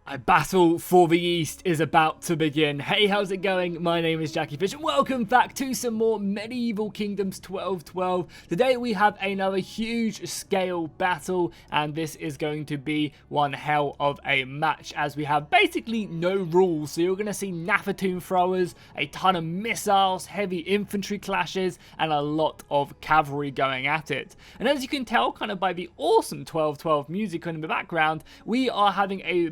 A battle for the East is about to begin. Hey, how's it going? My name is Jackie Fish and welcome back to some more Medieval Kingdoms 1212. Today we have another huge scale battle, and this is going to be one hell of a match as we have basically no rules. So you're going to see Nafatun throwers, a ton of missiles, heavy infantry clashes, and a lot of cavalry going at it. And as you can tell kind of by the awesome 1212 music in the background, we are having a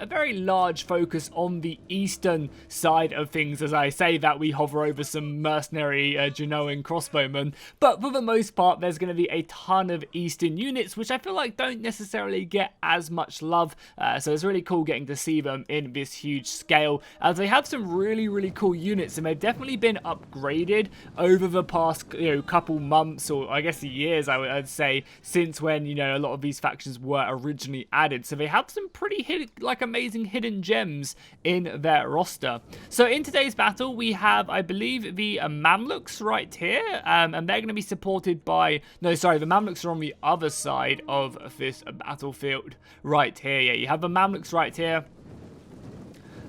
very large focus on the eastern side of things. As I say that, we hover over some mercenary Genoan crossbowmen, but for the most part there's going to be a ton of eastern units which I feel like don't necessarily get as much love, so it's really cool getting to see them in this huge scale, as they have some really cool units, and they've definitely been upgraded over the past couple months, or I guess years I'd say, since when a lot of these factions were originally added. So they have some pretty amazing hidden gems in their roster. So in today's battle we have, I believe, the Mamluks right here, and they're going to be supported by, no sorry, the Mamluks are on the other side of this battlefield right here. Yeah, you have the Mamluks right here,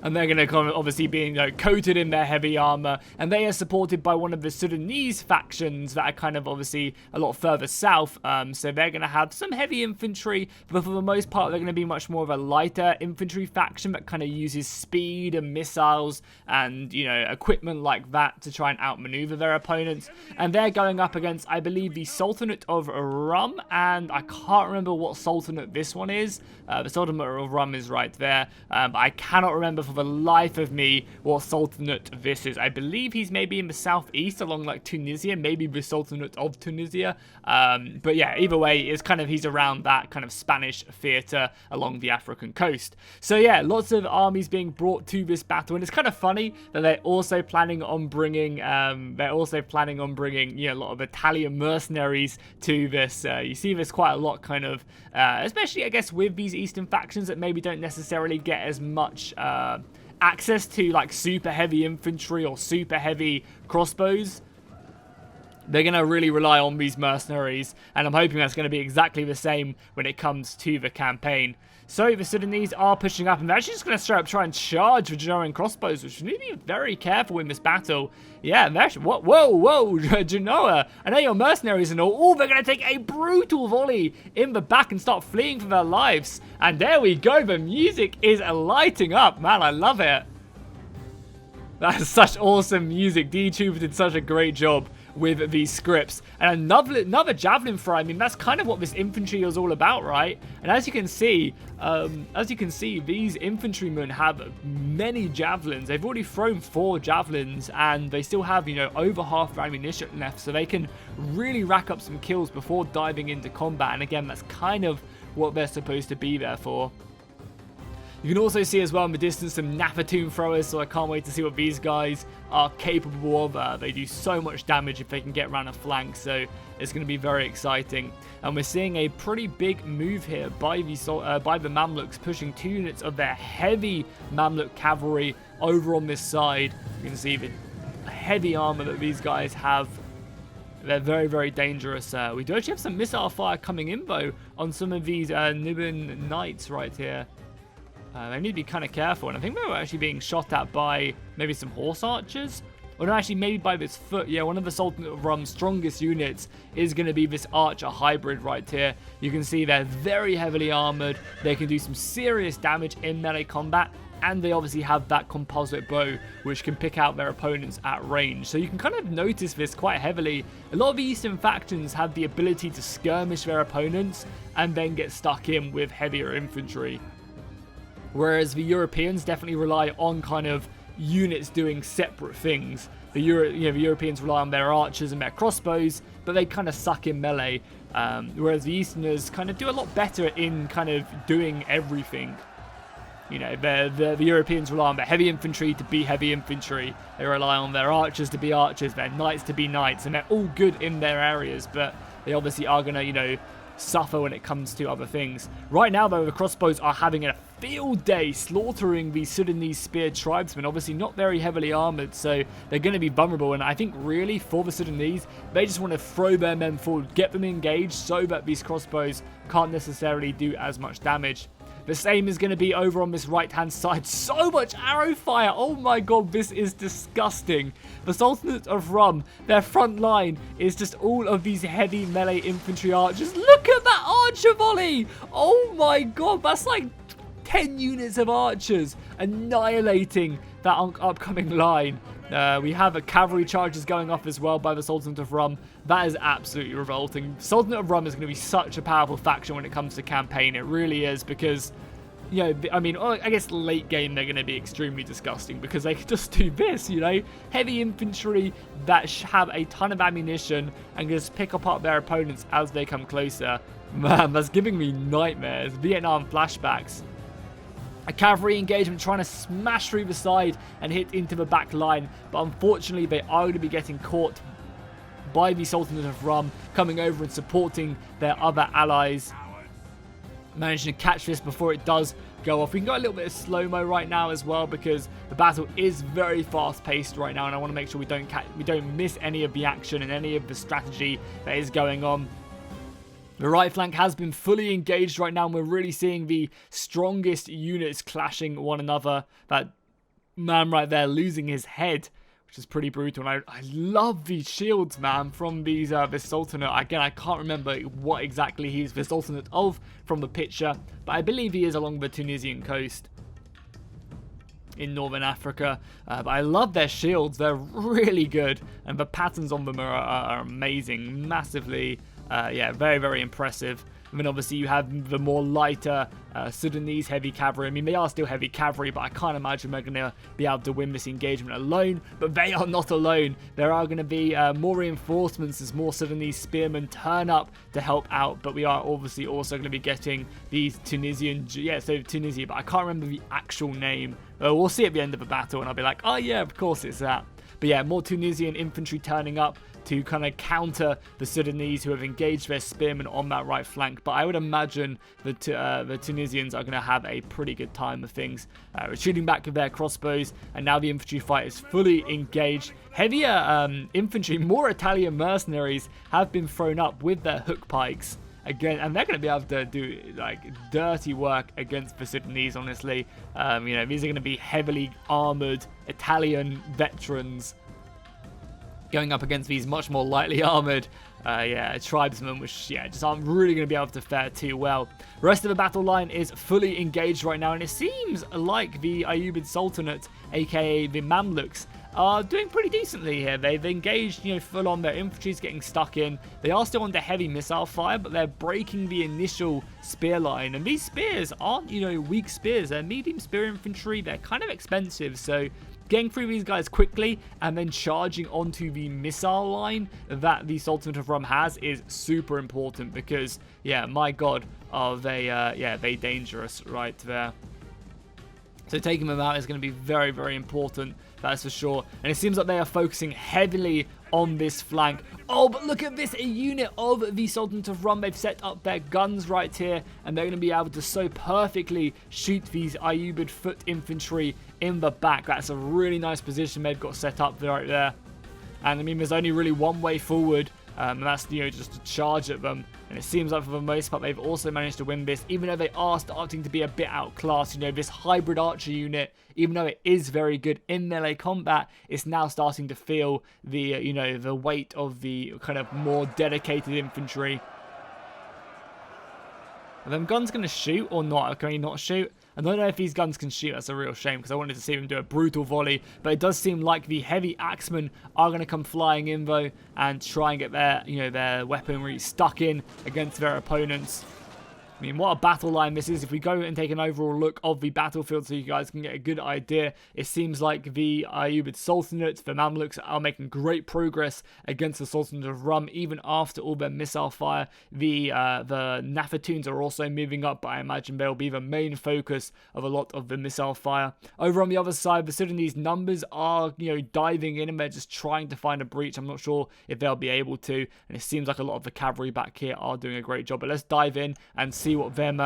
and they're going to come obviously being coated in their heavy armor, and they are supported by one of the Sudanese factions that are kind of obviously a lot further south, so they're going to have some heavy infantry, but for the most part they're going to be much more of a lighter infantry faction that kind of uses speed and missiles and equipment like that to try and outmaneuver their opponents. And they're going up against, I believe, the Sultanate of Rum, and I can't remember what Sultanate this one is. The Sultanate of Rum is right there, but I cannot remember for the life of me what Sultanate this is. I believe he's maybe in the southeast along like Tunisia, maybe the Sultanate of Tunisia, but yeah, either way it's kind of, he's around that kind of Spanish theater along the African coast. So yeah, lots of armies being brought to this battle, and it's kind of funny that they're also planning on bringing a lot of Italian mercenaries to this. You see this quite a lot kind of, especially I guess with these eastern factions that maybe don't necessarily get as much access to like super heavy infantry or super heavy crossbows. They're going to really rely on these mercenaries, and I'm hoping that's going to be exactly the same when it comes to the campaign. So the Sudanese are pushing up, and they're actually just going to straight up try and charge with Genoan crossbows, which we need to be very careful in this battle. Yeah, and they're actually, whoa, Genoa, I know you're mercenaries and all. Oh, they're going to take a brutal volley in the back and start fleeing for their lives. And there we go, the music is lighting up. Man, I love it. That's such awesome music. D-Tube did such a great job with these scripts. And another javelin throw. I mean, that's kind of what this infantry is all about, right? And as you can see, these infantrymen have many javelins. They've already thrown 4 javelins, and they still have, over half their ammunition left, so they can really rack up some kills before diving into combat. And again, that's kind of what they're supposed to be there for. You can also see as well in the distance some Nafatun throwers, so I can't wait to see what these guys are capable of. They do so much damage if they can get around a flank, so it's going to be very exciting. And we're seeing a pretty big move here by the Mamluks, pushing 2 units of their heavy Mamluk cavalry over on this side. You can see the heavy armor that these guys have. They're very dangerous. We do actually have some missile fire coming in though on some of these Nubian knights right here. They need to be kind of careful, and I think they were actually being shot at by maybe some horse archers. Or no, actually maybe by this foot. Yeah, one of the Sultan of Rum's strongest units is going to be this archer hybrid right here. You can see they're very heavily armored. They can do some serious damage in melee combat, and they obviously have that composite bow which can pick out their opponents at range. So you can kind of notice this quite heavily. A lot of the eastern factions have the ability to skirmish their opponents and then get stuck in with heavier infantry. Whereas the Europeans definitely rely on kind of units doing separate things. The Europeans rely on their archers and their crossbows, but they kind of suck in melee. Whereas the Easterners kind of do a lot better in kind of doing everything. The Europeans rely on their heavy infantry to be heavy infantry. They rely on their archers to be archers, their knights to be knights, and they're all good in their areas, but they obviously are going to, suffer when it comes to other things. Right now, though, the crossbows are having a field day slaughtering these Sudanese speared tribesmen. Obviously not very heavily armored, so they're going to be vulnerable. And I think really for the Sudanese, they just want to throw their men forward, get them engaged so that these crossbows can't necessarily do as much damage. The same is going to be over on this right-hand side. So much arrow fire. Oh my god, this is disgusting. The Sultanate of Rum, their front line is just all of these heavy melee infantry archers. Look at that archer volley. Oh my god, that's like 10 units of archers annihilating that upcoming line. We have a cavalry charges going off as well by the Sultanate of Rum. That is absolutely revolting. Sultanate of Rum is going to be such a powerful faction when it comes to campaign. It really is, because, you know, I mean, I guess late game they're going to be extremely disgusting because they can just do this, you know. Heavy infantry that have a ton of ammunition and just pick apart their opponents as they come closer. Man, that's giving me nightmares. Vietnam flashbacks. A cavalry engagement trying to smash through the side and hit into the back line, but unfortunately they are going to be getting caught by the Sultanate of Rum coming over and supporting their other allies. Managing to catch this before it does go off. We can go a little bit of slow-mo right now as well because the battle is very fast-paced right now, and I want to make sure we don't miss any of the action and any of the strategy that is going on. The right flank has been fully engaged right now, and we're really seeing the strongest units clashing one another. That man right there losing his head, which is pretty brutal. And I love these shields, man, from these this Sultanate. Again, I can't remember what exactly he's the Sultanate of from the picture, but I believe he is along the Tunisian coast in Northern Africa. But I love their shields. They're really good, and the patterns on them are amazing. Massively... yeah, very, very impressive. And then obviously you have the more lighter Sudanese heavy cavalry. I mean, they are still heavy cavalry, but I can't imagine they're going to be able to win this engagement alone. But they are not alone. There are going to be more reinforcements as more Sudanese spearmen turn up to help out. But we are obviously also going to be getting these Tunisian... Yeah, so Tunisia, but I can't remember the actual name. We'll see at the end of the battle, and I'll be like, oh yeah, of course it's that. But yeah, more Tunisian infantry turning up to kind of counter the Sudanese who have engaged their spearmen on that right flank. But I would imagine that the Tunisians are going to have a pretty good time of things. Retreating back with their crossbows, and now the infantry fight is fully engaged. Heavier infantry, more Italian mercenaries have been thrown up with their hook pikes. Again, and they're going to be able to do like dirty work against the Sudanese, honestly. You know, these are going to be heavily armored Italian veterans going up against these much more lightly armored tribesmen, which just aren't really going to be able to fare too well. The rest of the battle line is fully engaged right now, and it seems like the Ayyubid Sultanate, aka the Mamluks, are doing pretty decently here. They've engaged, you know, full on. Their infantry's getting stuck in. They are still under heavy missile fire, but they're breaking the initial spear line. And these spears aren't, you know, weak spears. They're medium spear infantry. They're kind of expensive, so getting through these guys quickly and then charging onto the missile line that the Sultanate of Rum has is super important because, yeah, my god, are they, they dangerous right there. So taking them out is going to be very, very important, that's for sure. And it seems like they are focusing heavily on this flank. Oh, but look at this, a unit of the Sultanate of Rum. They've set up their guns right here, and they're going to be able to so perfectly shoot these Ayyubid foot infantry in the back. That's a really nice position they've got set up right there. And I mean, there's only really one way forward, and that's, you know, just to charge at them. And it seems like for the most part they've also managed to win this, even though they are starting to be a bit outclassed. You know, this hybrid archer unit, even though it is very good in melee combat, it's now starting to feel the, you know, the weight of the kind of more dedicated infantry. Are them guns going to shoot or not? Can he not shoot? I don't know if these guns can shoot. That's a real shame because I wanted to see them do a brutal volley. But it does seem like the heavy axemen are going to come flying in though and try and get their, you know, their weaponry stuck in against their opponents. I mean, what a battle line this is. If we go and take an overall look of the battlefield so you guys can get a good idea, it seems like the Ayyubid Sultanate, the Mamluks, are making great progress against the Sultanate of Rum, even after all their missile fire. The Nafatoons are also moving up, but I imagine they'll be the main focus of a lot of the missile fire. Over on the other side, the Sudanese numbers are, you know, diving in, and they're just trying to find a breach. I'm not sure if they'll be able to, and it seems like a lot of the cavalry back here are doing a great job. But let's dive in and see what them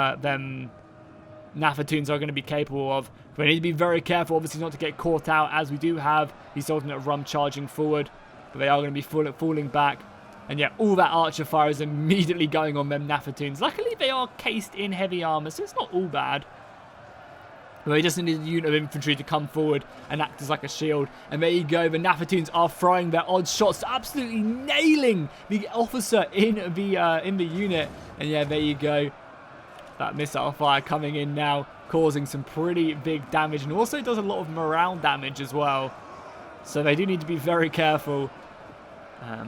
Nafatoons are going to be capable of. We need to be very careful, obviously, not to get caught out, as we do have the Sultanate of Rum charging forward, but they are going to be falling back. And yeah, all that archer fire is immediately going on them Nafatoons. Luckily, they are cased in heavy armor, so it's not all bad. But they just needed a unit of infantry to come forward and act as like a shield. And there you go, the Nafatoons are throwing their odd shots, absolutely nailing the officer in the unit. And yeah, there you go. That missile fire coming in now, causing some pretty big damage, and also does a lot of morale damage as well. So they do need to be very careful.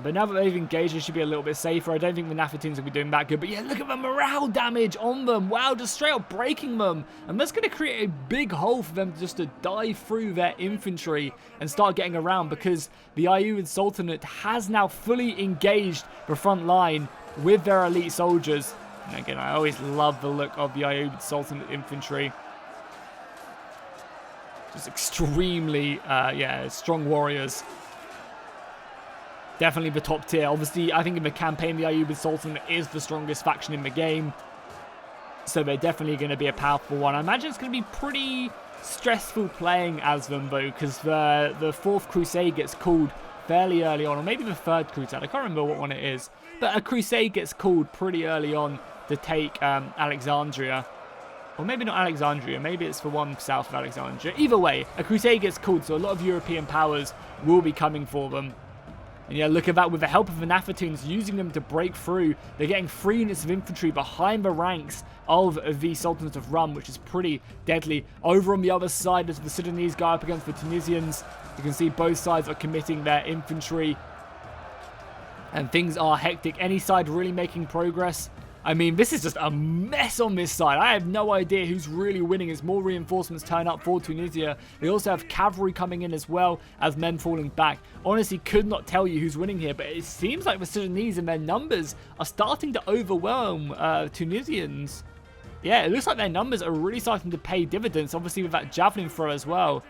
But now that they've engaged, they should be a little bit safer. I don't think the Nafatoons will be doing that good. But yeah, look at the morale damage on them. Wow, just straight up breaking them. And that's going to create a big hole for them just to dive through their infantry and start getting around, because the Ayyubid Sultanate has now fully engaged the front line with their elite soldiers. And again, I always love the look of the Ayyubid Sultanate infantry. Just extremely, strong warriors. Definitely the top tier. Obviously, I think in the campaign, the Ayyubid Sultanate is the strongest faction in the game. So they're definitely going to be a powerful one. I imagine it's going to be pretty stressful playing as them, though, because the fourth crusade gets called fairly early on, or maybe the third crusade. I can't remember what one it is. But a crusade gets called pretty early on to take Alexandria. Or maybe not Alexandria. Maybe it's the one south of Alexandria. Either way, a crusade gets called, so a lot of European powers will be coming for them. And yeah, look at that, with the help of the Nafatoons, using them to break through. They're getting 3 units of infantry behind the ranks of the Sultanate of Rum, which is pretty deadly. Over on the other side, as the Sudanese go up against the Tunisians, you can see both sides are committing their infantry. And things are hectic. Any side really making progress? I mean, this is just a mess on this side. I have no idea who's really winning as more reinforcements turn up for Tunisia. They also have cavalry coming in as well as men falling back. Honestly, could not tell you who's winning here, but it seems like the Sudanese and their numbers are starting to overwhelm Tunisians. Yeah, it looks like their numbers are really starting to pay dividends, obviously with that javelin throw as well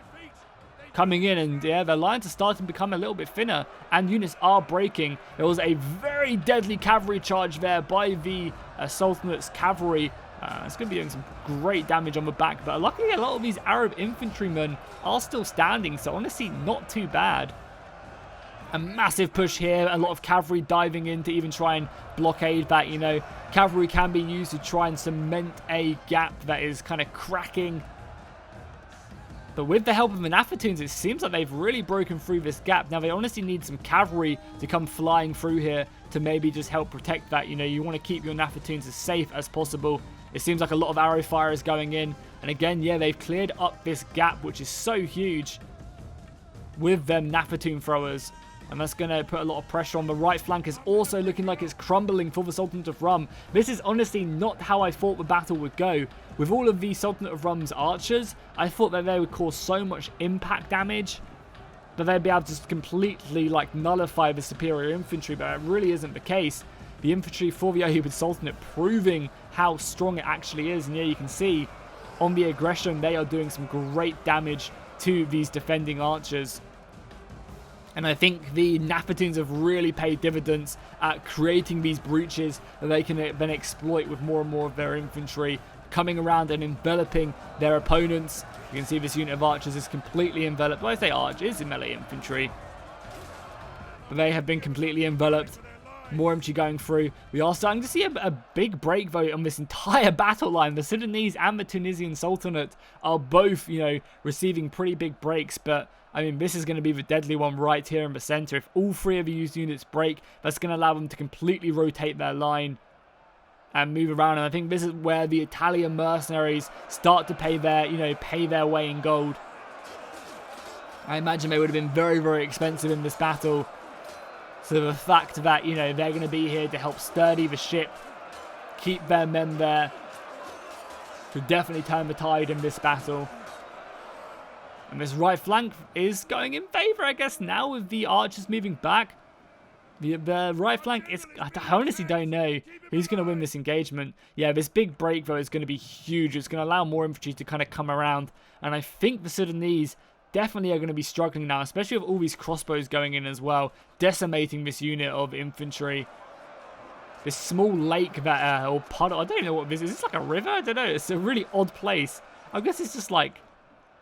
coming in, and yeah, their lines are starting to become a little bit thinner, and units are breaking. There was a very deadly cavalry charge there by the Sultanate's cavalry. It's going to be doing some great damage on the back, but luckily a lot of these Arab infantrymen are still standing, so honestly not too bad. A massive push here, a lot of cavalry diving in to even try and blockade that, you know. Cavalry can be used to try and cement a gap that is kind of cracking. But with the help of the Nafatoons, it seems like they've really broken through this gap. Now, they honestly need some cavalry to come flying through here to maybe just help protect that. You know, you want to keep your Nafatoons as safe as possible. It seems like a lot of arrow fire is going in. And again, yeah, they've cleared up this gap, which is so huge with them Nafatoon throwers. And that's going to put a lot of pressure on. The right flank is also looking like it's crumbling for the Sultanate of Rum. This is honestly not how I thought the battle would go. With all of the Sultanate of Rum's archers, I thought that they would cause so much impact damage that they'd be able to just completely like nullify the superior infantry, but it really isn't the case. The infantry for the Ayyubid Sultanate proving how strong it actually is. And yeah, you can see on the aggression, they are doing some great damage to these defending archers. And I think the Nafatoons have really paid dividends at creating these breaches that they can then exploit with more and more of their infantry coming around and enveloping their opponents. You can see this unit of archers is completely enveloped. Well, I say archers, in melee infantry. But they have been completely enveloped. More infantry going through. We are starting to see a big break, though, on this entire battle line. The Sudanese and the Tunisian Sultanate are both, you know, receiving pretty big breaks, but I mean, this is going to be the deadly one right here in the center. If all 3 of these units break, that's going to allow them to completely rotate their line and move around. And I think this is where the Italian mercenaries start to pay their way in gold. I imagine they would have been very, very expensive in this battle. So the fact that, you know, they're going to be here to help sturdy the ship, keep their men there, could definitely turn the tide in this battle. And this right flank is going in favor, I guess, now with the archers moving back. The right flank is... I honestly don't know who's going to win this engagement. Yeah, this big break, though, is going to be huge. It's going to allow more infantry to kind of come around. And I think the Sudanese definitely are going to be struggling now, especially with all these crossbows going in as well, decimating this unit of infantry. This small lake that... or puddle... I don't know what this is. Is this like a river? I don't know. It's a really odd place. I guess it's just like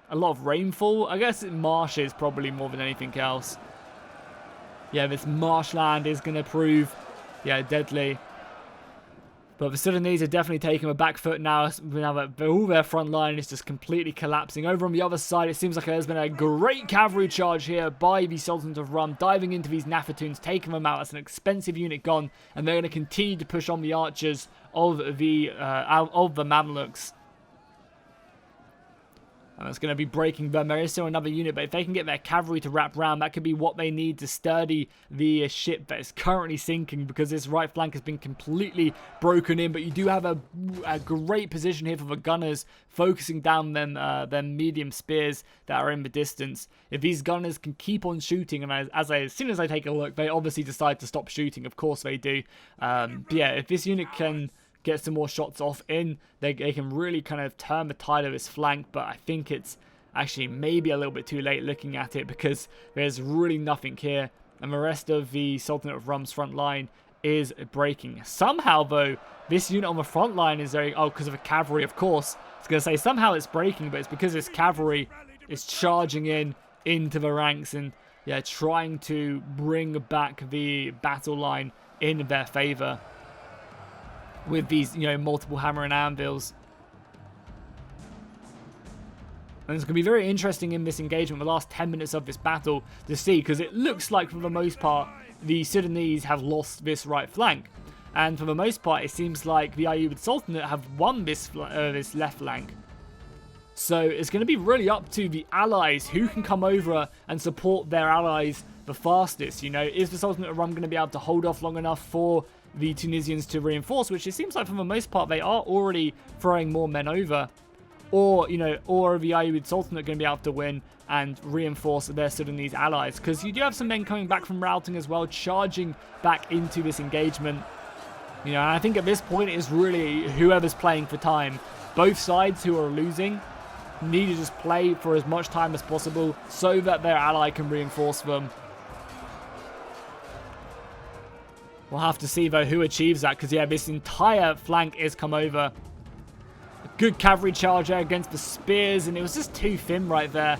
a lot of rainfall. I guess marshes probably more than anything else. yeah, this marshland is going to prove, yeah, deadly. But the Sudanese are definitely taking a back foot now. Now that all their front line is just completely collapsing. Over on the other side, it seems like there's been a great cavalry charge here by the Sultans of Rum, diving into these Nafatoons, taking them out. That's an expensive unit gone, and they're going to continue to push on the archers of the Mamluks. And it's going to be breaking them. There is still another unit, but if they can get their cavalry to wrap round, that could be what they need to sturdy the ship that is currently sinking, because this right flank has been completely broken in. But you do have a great position here for the gunners, focusing down them medium spears that are in the distance. If these gunners can keep on shooting, and as soon as I take a look, they obviously decide to stop shooting. Of course they do. But yeah, if this unit can get some more shots off in, they can really kind of turn the tide of his flank. But I think it's actually maybe a little bit too late looking at it, because there's really nothing here, and the rest of the Sultanate of Rum's front line is breaking. Somehow though, this unit on the front line is very, because of the cavalry, of course. I was going to say somehow it's breaking, but it's because this cavalry is charging into the ranks and, yeah, trying to bring back the battle line in their favor with these, multiple hammer and anvils. And it's going to be very interesting in this engagement, the last 10 minutes of this battle, to see, because it looks like for the most part the Sudanese have lost this right flank, and for the most part it seems like the Ayyubid Sultanate have won this left flank. So it's going to be really up to the allies who can come over and support their allies the fastest. Is the Sultanate of Rum going to be able to hold off long enough for the Tunisians to reinforce, which it seems like for the most part they are already throwing more men over, or the Ayyubid Sultanate going to be able to win and reinforce their Sudanese allies, because you do have some men coming back from routing as well, charging back into this engagement. And I think at this point it's really whoever's playing for time. Both sides who are losing need to just play for as much time as possible so that their ally can reinforce them. We'll have to see, though, who achieves that, because, yeah, this entire flank is come over. A good cavalry charge there against the spears, and it was just too thin right there.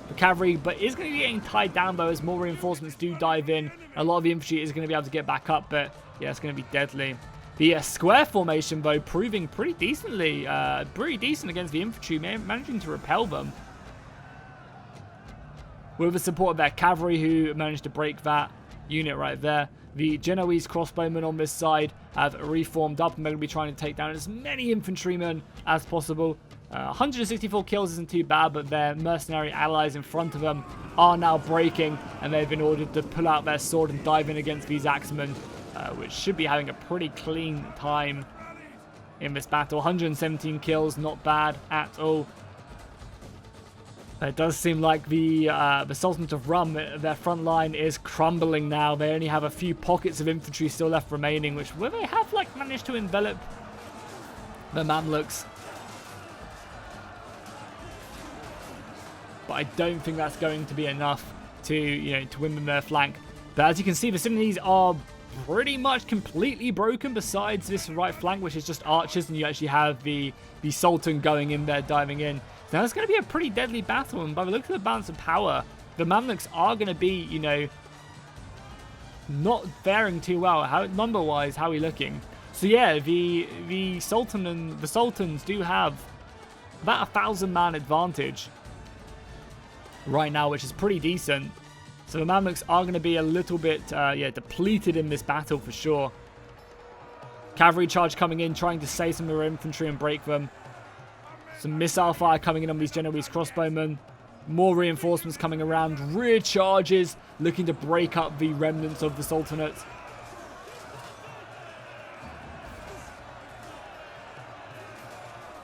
The cavalry, but is going to be getting tied down, though, as more reinforcements do dive in. A lot of the infantry is going to be able to get back up, but, yeah, it's going to be deadly. The square formation, though, proving pretty decent against the infantry, managing to repel them. With the support of their cavalry, who managed to break that unit right there. The Genoese crossbowmen on this side have reformed up, and they're going to be trying to take down as many infantrymen as possible. 164 kills isn't too bad, but their mercenary allies in front of them are now breaking, and they've been ordered to pull out their sword and dive in against these axemen, which should be having a pretty clean time in this battle. 117 kills, not bad at all. It does seem like the Sultanate of Rum, their front line is crumbling now. They only have a few pockets of infantry still left remaining, where they have managed to envelop the Mamluks. But I don't think that's going to be enough to win them their flank. But as you can see, the Sudanese are pretty much completely broken besides this right flank, which is just archers, and you actually have the Sultan going in there, diving in. Now it's going to be a pretty deadly battle, and by the look of the balance of power, the Mamluks are going to be, not faring too well. Number-wise, how are we looking? So yeah, the Sultan and the Sultans do have about 1,000-man advantage right now, which is pretty decent. So the Mamluks are going to be a little bit, depleted in this battle for sure. Cavalry charge coming in, trying to save some of their infantry and break them. Some missile fire coming in on these Genoese crossbowmen. More reinforcements coming around. Rear charges looking to break up the remnants of the Sultanate.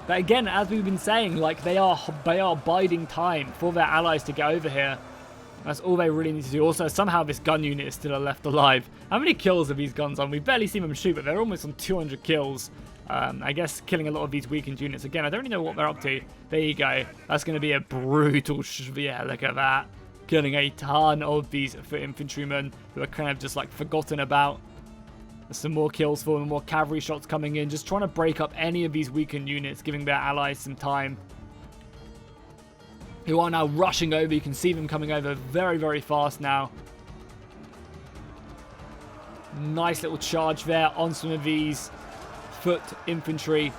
But again, as we've been saying, they are biding time for their allies to get over here. That's all they really need to do. Also, somehow this gun unit is still left alive. How many kills have these guns on? We've barely seen them shoot, but they're almost on 200 kills. I guess killing a lot of these weakened units. Again, I don't really know what they're up to. There you go. That's going to be a brutal... Yeah, look at that. Killing a ton of these infantrymen who are kind of just forgotten about. There's some more kills for them, more cavalry shots coming in. Just trying to break up any of these weakened units, giving their allies some time. Who are now rushing over. You can see them coming over very, very fast now. Nice little charge there on some of these foot infantry.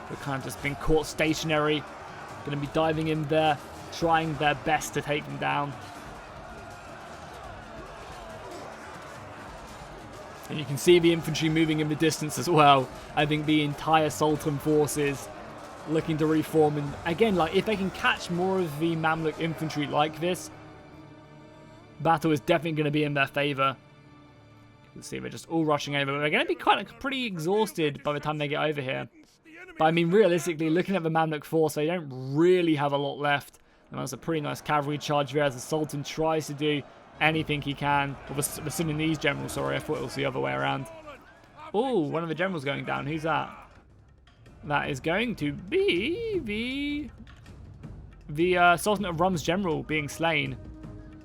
They've kind of just been caught stationary. Going to be diving in there, trying their best to take them down. And you can see the infantry moving in the distance as well. I think the entire Sultan forces looking to reform. And again, like, if they can catch more of the Mamluk infantry like this, battle is definitely going to be in their favor. You can see they're just all rushing over. They're going to be pretty exhausted by the time they get over here. But I mean, realistically, looking at the Mamluk force, they don't really have a lot left. And that's a pretty nice cavalry charge there as the Sultan tries to do anything he can. Or the Sudanese general, sorry, I thought it was the other way around. Oh, one of the generals going down. Who's that? That is going to be the Sultan of Rum's general being slain,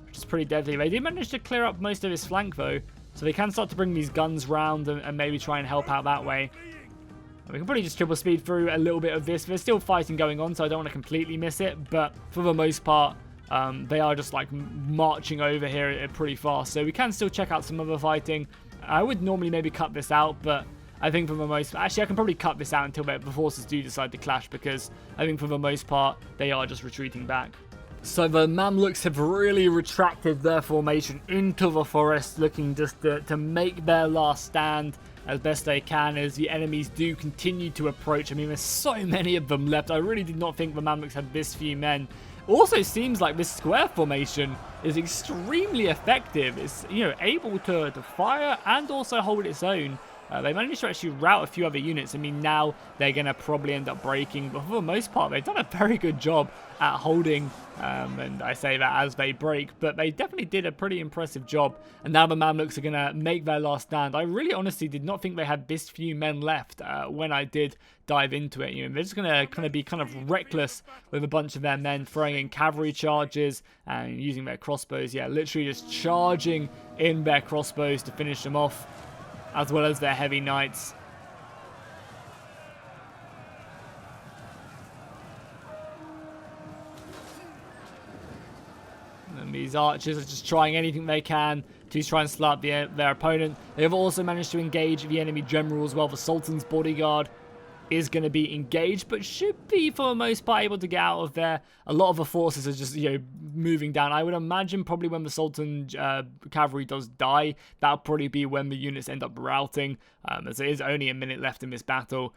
which is pretty deadly. They did manage to clear up most of his flank though, so they can start to bring these guns round and maybe try and help out that way. We can probably just triple speed through a little bit of this. There's still fighting going on, so I don't want to completely miss it, but for the most part, they are just like marching over here pretty fast, so we can still check out some other fighting. I would normally maybe cut this out, but I think for the most... Actually, I can probably cut this out until the forces do decide to clash, because I think for the most part, they are just retreating back. So the Mamluks have really retracted their formation into the forest, looking just to make their last stand as best they can as the enemies do continue to approach. I mean, there's so many of them left. I really did not think the Mamluks had this few men. Also seems like this square formation is extremely effective. It's, you know, able to fire and also hold its own. They managed to actually rout a few other units. I mean, now they're going to probably end up breaking. But for the most part, they've done a very good job at holding. And I say that as they break. But they definitely did a pretty impressive job. And now the Mamluks are going to make their last stand. I really honestly did not think they had this few men left when I did dive into it. You know, they're just going to be kind of reckless with a bunch of their men, throwing in cavalry charges and using their crossbows. Yeah, literally just charging in their crossbows to finish them off, as well as their heavy knights. And these archers are just trying anything they can to try and slap their opponent. They have also managed to engage the enemy general as well. The Sultan's bodyguard is going to be engaged, but should be for the most part able to get out of there. A lot of the forces are just, you know, moving down. I would imagine probably when the Sultan cavalry does die, that'll probably be when the units end up routing, as there is only a minute left in this battle.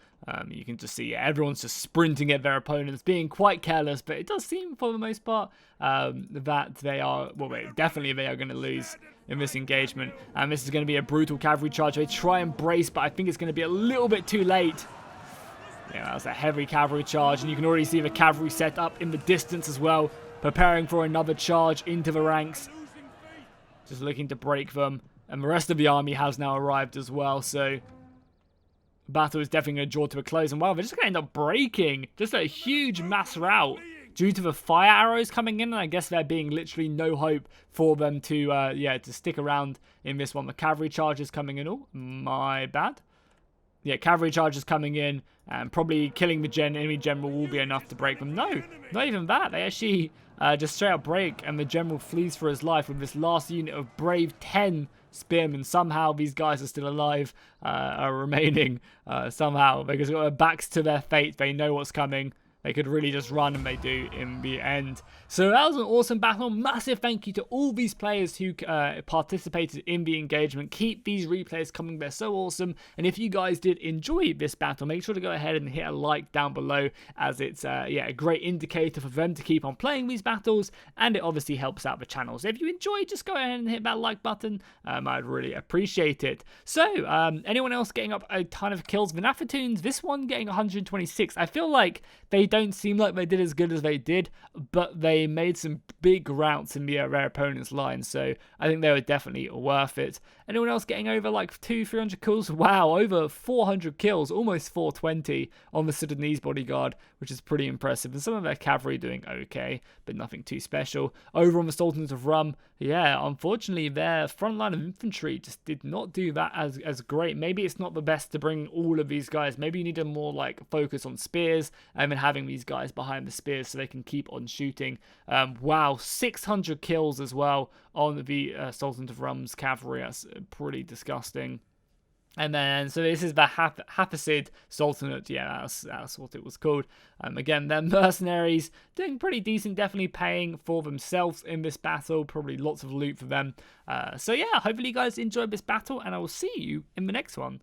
You can just see everyone's just sprinting at their opponents, being quite careless, but it does seem for the most part that they are, well, definitely they are going to lose in this engagement. And this is going to be a brutal cavalry charge. They try and brace, but I think it's going to be a little bit too late. Yeah, that was a heavy cavalry charge, and you can already see the cavalry set up in the distance as well, preparing for another charge into the ranks, just looking to break them. And the rest of the army has now arrived as well, so the battle is definitely going to draw to a close. And wow, they're just going to end up breaking just a huge mass rout due to the fire arrows coming in, and I guess there being literally no hope for them to to stick around in this one. The cavalry charges coming in. Oh, my bad. Yeah, cavalry charges coming in, and probably killing the enemy general will be enough to break them. No, not even that. They actually just straight up break, and the general flees for his life with this last unit of brave 10 spearmen. Somehow these guys are still alive, are remaining somehow, because they've got their backs to their fate. They know what's coming. They could really just run, and they do in the end. So that was an awesome battle. Massive thank you to all these players who participated in the engagement. Keep these replays coming. They're so awesome. And if you guys did enjoy this battle, make sure to go ahead and hit a like down below, as it's a great indicator for them to keep on playing these battles, and it obviously helps out the channel. So if you enjoyed, just go ahead and hit that like button. I'd really appreciate it. So anyone else getting up a ton of kills? The Nafatoons, this one getting 126. I feel like they don't seem like they did as good as they did, but they made some big routes in their opponent's line, so I think they were definitely worth it. Anyone else getting over like 200-300 kills? Wow, over 400 kills, almost 420 on the Sudanese bodyguard, which is pretty impressive. And some of their cavalry doing okay, but nothing too special. Over on the Sultans of Rum, yeah, unfortunately their front line of infantry just did not do that as great. Maybe it's not the best to bring all of these guys. Maybe you need a more like focus on spears and having stabbing these guys behind the spears so they can keep on shooting. Wow, 600 kills as well on the Sultan of Rum's cavalry. That's pretty disgusting. And then, so this is the Hafsid Sultanate. Yeah, that's what it was called. Again, they're mercenaries, doing pretty decent, definitely paying for themselves in this battle. Probably lots of loot for them. So yeah, hopefully you guys enjoyed this battle, and I will see you in the next one.